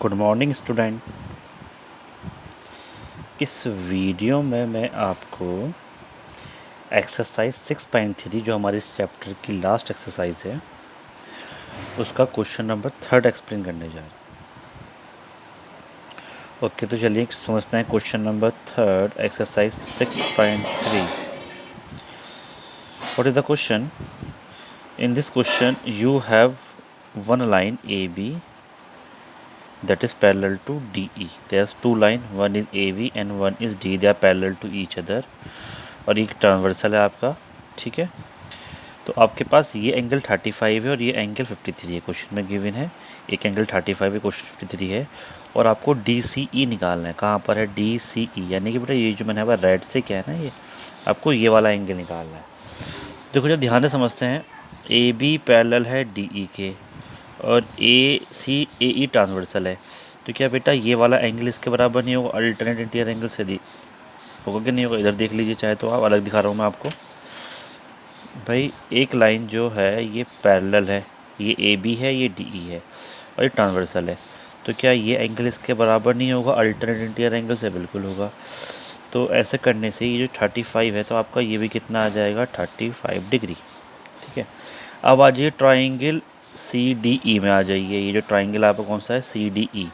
Good morning student. इस video में मैं आपको एक्सरसाइज 6.3 जो हमारे इस चैप्टर की लास्ट एक्सरसाइज है उसका क्वेश्चन नंबर 3 एक्सप्लेन करने जा रहा हूँ। ओके, तो चलिए समझते हैं question number 3 exercise 6.3। What is the question? In this question you have one line A B that is parallel to DE. There's two line, one is AV and one is D. They are parallel to each other. और एक transversal है आपका, ठीक है। तो आपके पास ये angle 35 है और ये एंगल 53 है। क्वेश्चन में गिवन है एक एंगल 35 है, क्वेश्चन 53 है और आपको DCE निकालना है। कहाँ पर है DCE? यानी कि बेटा ये जो मैंने यहाँ रेड से क्या है ना, ये आपको ये वाला एंगल निकालना है। देखो जब ध्यान से समझते हैं, AB पैरेलल है DE के और AE ट्रांसवर्सल है, तो क्या बेटा ये वाला एंगल इसके बराबर नहीं होगा? अल्टरनेट इंटीरियर एंगल से होगा कि नहीं होगा? इधर देख लीजिए, चाहे तो आप अलग दिखा रहा हूँ मैं आपको। भाई एक लाइन जो है ये पैरेलल है, ये AB है, ये DE है और ये ट्रांसवर्सल है, तो क्या ये एंगल इसके बराबर नहीं होगा? अल्टरनेट इंटीरियर एंगल से बिल्कुल होगा। तो ऐसे करने से ये जो 35 है तो आपका ये भी कितना आ जाएगा? 35 डिग्री, ठीक है। अब आ जाइए ट्राइंगल CDE में आ जाइए। ये जो ट्राइंगल आपका कौन सा है? CDE।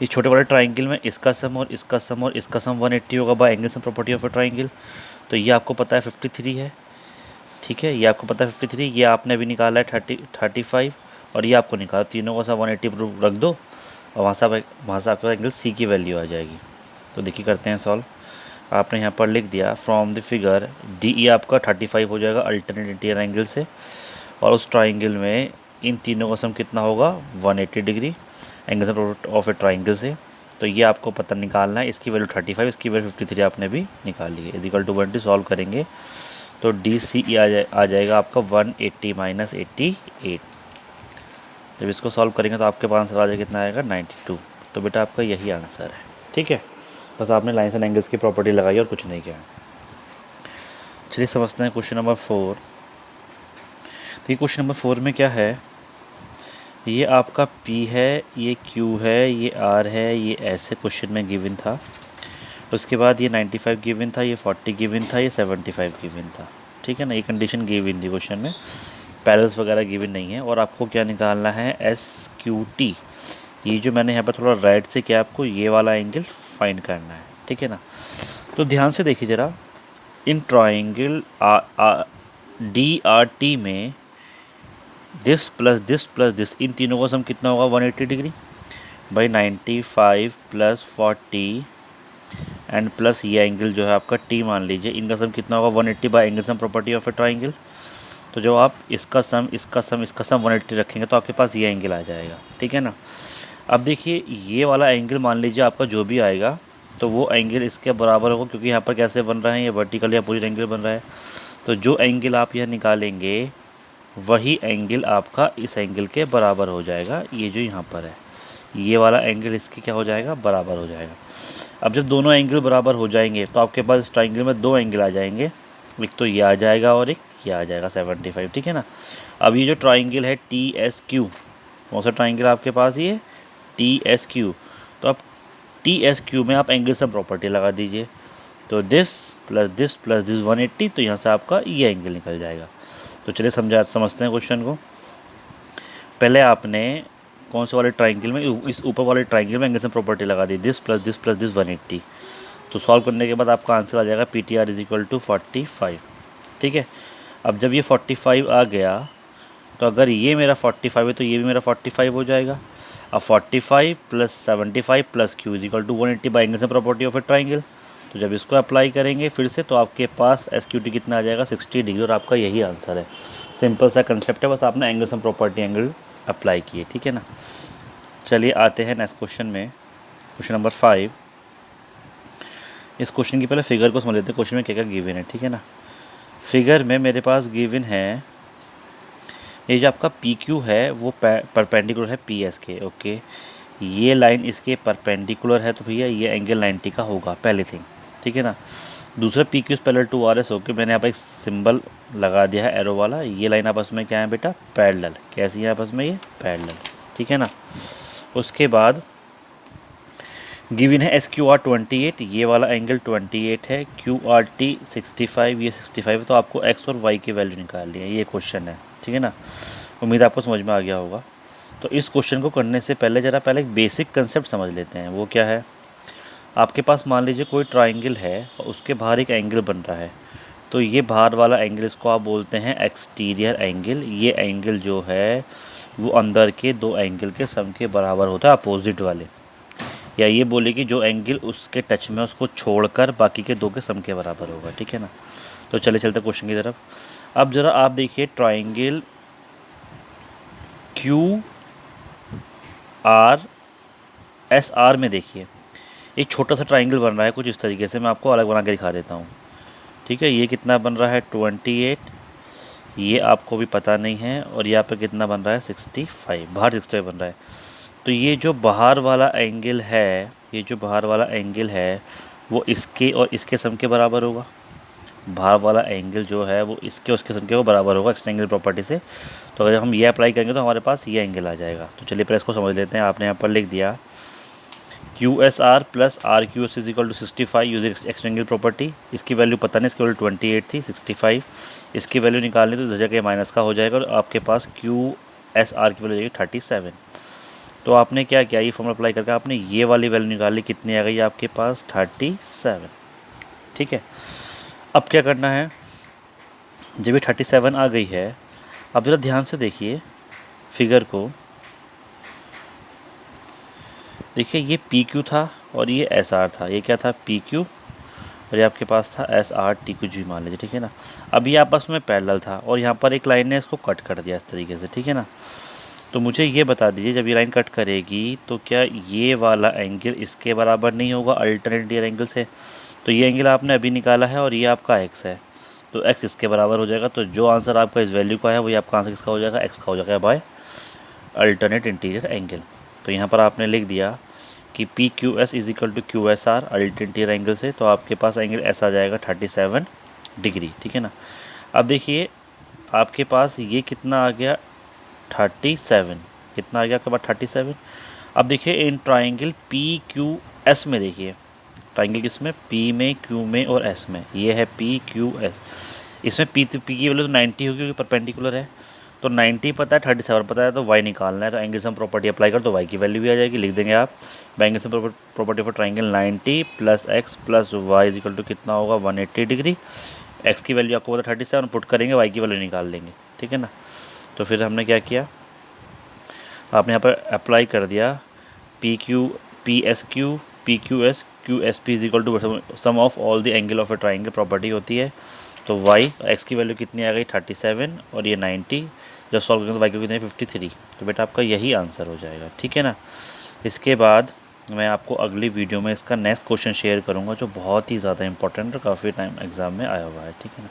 इस छोटे वाले ट्राइंगल में इसका सम और इसका सम और इसका सम 180 होगा bye angle sum property of a triangle. तो ये आपको पता है 53 है, ठीक है। ये आपको पता है 53, ये आपने अभी निकाला है 35 और ये आपको निकाला, तीनों का सम 180 प्रूफ रख दो और वहाँ से आपका एंगल C की वैल्यू आ जाएगी। तो देखिए करते हैं सॉल्व। आपने यहाँ पर लिख दिया फ्रॉम द फिगर DE आपका 35 हो जाएगा अल्टरनेट इंटीरियर एंगल से, और उस ट्राइंगल में इन तीनों का सम कितना होगा? 180 degree angle sum of a triangle से। तो ये आपको पता निकालना है। इसकी वैल्यू 35, इसकी वैल्यू 53 आपने भी निकाल ली है। इजिकल टू 1 सॉल्व करेंगे तो DCE आ जाएगा आपका 180 माइनस 88। जब इसको सॉल्व करेंगे तो आपके पास आंसर आ जाएगा कितना आएगा? 92। तो बेटा आपका यही आंसर है, ठीक है। बस आपने लाइन्स एंड एंगल्स की प्रॉपर्टी लगाई और कुछ नहीं किया। चलिए समझते हैं क्वेश्चन नंबर 4। तो ये क्वेश्चन नंबर 4 में क्या है? ये आपका P है, ये Q है, ये R है, ये ऐसे क्वेश्चन में गिवन था। उसके बाद ये 95 गिवन था, ये 40 गिवन था, ये 75 गिवन था, ठीक है ना। ये कंडीशन गिवन थी क्वेश्चन में, पैरेलल्स वगैरह गिवन नहीं है। और आपको क्या निकालना है? SQT। ये जो मैंने यहाँ पर थोड़ा राइट से किया, आपको ये वाला एंगल फाइंड करना है, ठीक है ना। तो ध्यान से देखिए ज़रा, इन ट्राइंगल DRT में दिस प्लस दिस, इन तीनों का सम कितना होगा? 180 degree by 95 plus 40 and plus ये एंगल जो है आपका T मान लीजिए, इनका सम कितना होगा? 180 by angle sum property of a triangle. तो जो आप इसका सम 180 रखेंगे तो आपके पास ये एंगल आ जाएगा, ठीक है ना। अब देखिए ये वाला एंगल मान लीजिए आपका जो भी आएगा तो वो एंगल इसके बराबर होगा, क्योंकि यहाँ पर कैसे बन रहा है? ये वर्टिकल या अपोजिट एंगल बन रहा है। तो जो एंगल आप यह निकालेंगे वही एंगल आपका इस एंगल के बराबर हो जाएगा। ये जो यहाँ पर है ये वाला एंगल इसके क्या हो जाएगा? बराबर हो जाएगा। अब जब दोनों एंगल बराबर हो जाएंगे तो आपके पास इस ट्राइंगल में दो एंगल आ जाएंगे, एक तो ये आ जाएगा और एक ये आ जाएगा 75, ठीक है ना। अब ये जो ट्राइंगल है TSQ, कौन सा ट्राइंगल आपके पास? ये TSQ। तो अब TSQ में आप एंगल सम प्रॉपर्टी लगा दीजिए, तो दिस प्लस दिस 180, तो यहाँ से आपका ये एंगल निकल जाएगा। तो चलिए समझते हैं क्वेश्चन को। पहले आपने कौन से वाले ट्राइंगल में? इस ऊपर वाले ट्राइंगल में एंगल सम प्रॉपर्टी लगा दी, दिस प्लस दिस 180। तो सॉल्व करने के बाद आपका आंसर आ जाएगा PTR इज इक्वल टू 45, ठीक है। अब जब ये 45 आ गया तो अगर ये मेरा 45 है तो ये भी मेरा 45 हो जाएगा। अब 45 plus 75 plus Q is equal to 180 by angle sum property of a triangle. तो जब इसको अप्लाई करेंगे फिर से तो आपके पास SQT कितना आ जाएगा? 60 डिग्री, और आपका यही आंसर है। सिंपल सा कंसेप्ट है, बस आपने angle sum property angle apply किए, ठीक है ना। चलिए आते हैं नेक्स्ट क्वेश्चन में, क्वेश्चन नंबर 5। इस क्वेश्चन की पहले फिगर को समझ लेते हैं, क्वेश्चन में क्या क्या गिवन है, ठीक है ना। फिगर में मेरे पास गिवन है ये जो आपका PQ है वो परपेंडिकुलर है PS के, ओके। ये लाइन इसके परपेंडिकुलर है तो भैया ये एंगल 90 का होगा, पहली थिंग, ठीक है ना। दूसरा PQ parallel to RS, okay. मैंने यहाँ पर एक सिंबल लगा दिया है एरो वाला। ये लाइन आपस में क्या है बेटा? पैरेलल। कैसी है आपस में? ये पैरेलल, ठीक है ना। उसके बाद गिवन है एस क्यू आर 28, ये वाला एंगल 28 है, क्यू आर टी 65, ये 65 है, तो आपको एक्स और वाई की वैल्यू निकालनी है, ये क्वेश्चन है, ठीक है ना। उम्मीद आपको समझ में आ गया होगा। तो इस क्वेश्चन को करने से पहले ज़रा पहले एक बेसिक कंसेप्ट समझ लेते हैं। वो क्या है, आपके पास मान लीजिए कोई ट्राइंगल है और उसके बाहर एक एंगल बन रहा है, तो ये बाहर वाला एंगल इसको आप बोलते हैं एक्सटीरियर एंगल। ये एंगल जो है वो अंदर के दो एंगल के सम के बराबर होता है, अपोजिट वाले, या ये बोले कि जो एंगल उसके टच में उसको छोड़कर बाकी के दो के सम के बराबर होगा, ठीक है ना। तो चले चलते क्वेश्चन की तरफ। अब ज़रा आप देखिए triangle Q R S R में देखिए, एक छोटा सा ट्राइंगल बन रहा है कुछ इस तरीके से, मैं आपको अलग बना के दिखा देता हूँ, ठीक है। ये कितना बन रहा है 28, ये आपको भी पता नहीं है, और यहाँ पे कितना बन रहा है 65, बाहर 65 बन रहा है। तो ये जो बाहर वाला एंगल है, ये जो बाहर वाला एंगल है वो इसके और इसके सम के बराबर होगा। बाहर वाला एंगल जो है वो इसके उसके सम के वो बराबर होगा एक्सटेंगल प्रॉपर्टी से। तो अगर हम ये अप्लाई करेंगे तो हमारे पास ये एंगल आ जाएगा। तो चलिए पहले इसको समझ लेते हैं। आपने यहाँ पर लिख दिया Q S R plus R Q S is equal to 65 using एक्सटेंगल प्रॉपर्टी। इसकी वैल्यू पता नहीं, इसकी वैल्यू 28 थी, 65 इसकी वैल्यू निकालनी तो जगह माइनस का हो जाएगा, और आपके पास क्यू एस आर की वैल्यू जाएगी 37। तो आपने क्या किया, ये फॉर्मूला अप्लाई करके आपने ये वाली वैल्यू निकाली, कितनी आ गई आपके पास 37, ठीक है। अब क्या करना है, जब ये 37 आ गई है, अब ज़रा ध्यान से देखिए फिगर को, देखिए ये पी क्यू था और ये एस आर था, ये क्या था पी क्यू और ये आपके पास था एस आर टी कुछ भी मान लीजिए, ठीक है ना। अब ये आपस में पैरेलल था और यहाँ पर एक लाइन ने इसको कट कर दिया इस तरीके से, ठीक है ना। तो मुझे ये बता दीजिए जब ये लाइन कट करेगी तो क्या ये वाला एंगल इसके बराबर नहीं होगा अल्टरनेट ईयर एंगल से। तो ये एंगल आपने अभी निकाला है और ये आपका एक्स है, तो एक्स इसके बराबर हो जाएगा। तो जो आंसर आपका इस वैल्यू का है वही आपका आंसर किसका हो जाएगा, एक्स का हो जाएगा बाय अल्टरनेट इंटीरियर एंगल। तो यहाँ पर आपने लिख दिया कि P Q S is equal to Q S R alternate interior angle से, तो आपके पास एंगल एस आ जाएगा 37 डिग्री, ठीक है ना। अब देखिए आपके पास ये कितना आ गया 37, कितना आ गया आपके पास 37। अब देखिए in triangle P Q S में देखिए, ट्राइंगल किसमें, पी में, क्यू में और एस में, ये है पी क्यू एस। इसमें पी की वैल्यू तो 90 होगी क्योंकि परपेंडिकुलर है, तो 90 पता है 37 पता है, तो वाई निकालना है। तो एंगल सम प्रॉपर्टी अप्लाई कर तो वाई की वैल्यू भी आ जाएगी, लिख देंगे आप angle sum property for triangle 90 plus X plus Y is equal to कितना होगा 180 डिग्री। एक्स की वैल्यू आपको पता 37 पुट करेंगे, वाई की वैल्यू निकाल लेंगे, ठीक है ना। तो फिर हमने क्या किया, आपने यहाँ पर अप्लाई कर दिया P Q P S Q P Q S P is equal to sum of all the angle of a triangle property होती है। तो वाई एक्स की वैल्यू कितनी आ गई 37 और ये 90, जब सॉल्व करेंगे तो वाई की कितनी 53। तो बेटा आपका यही आंसर हो जाएगा, ठीक है ना। इसके बाद मैं आपको अगली वीडियो में इसका नेक्स्ट क्वेश्चन शेयर करूँगा जो बहुत ही ज़्यादा इंपॉर्टेंट और काफ़ी टाइम एग्ज़ाम में आया हुआ है, ठीक है ना।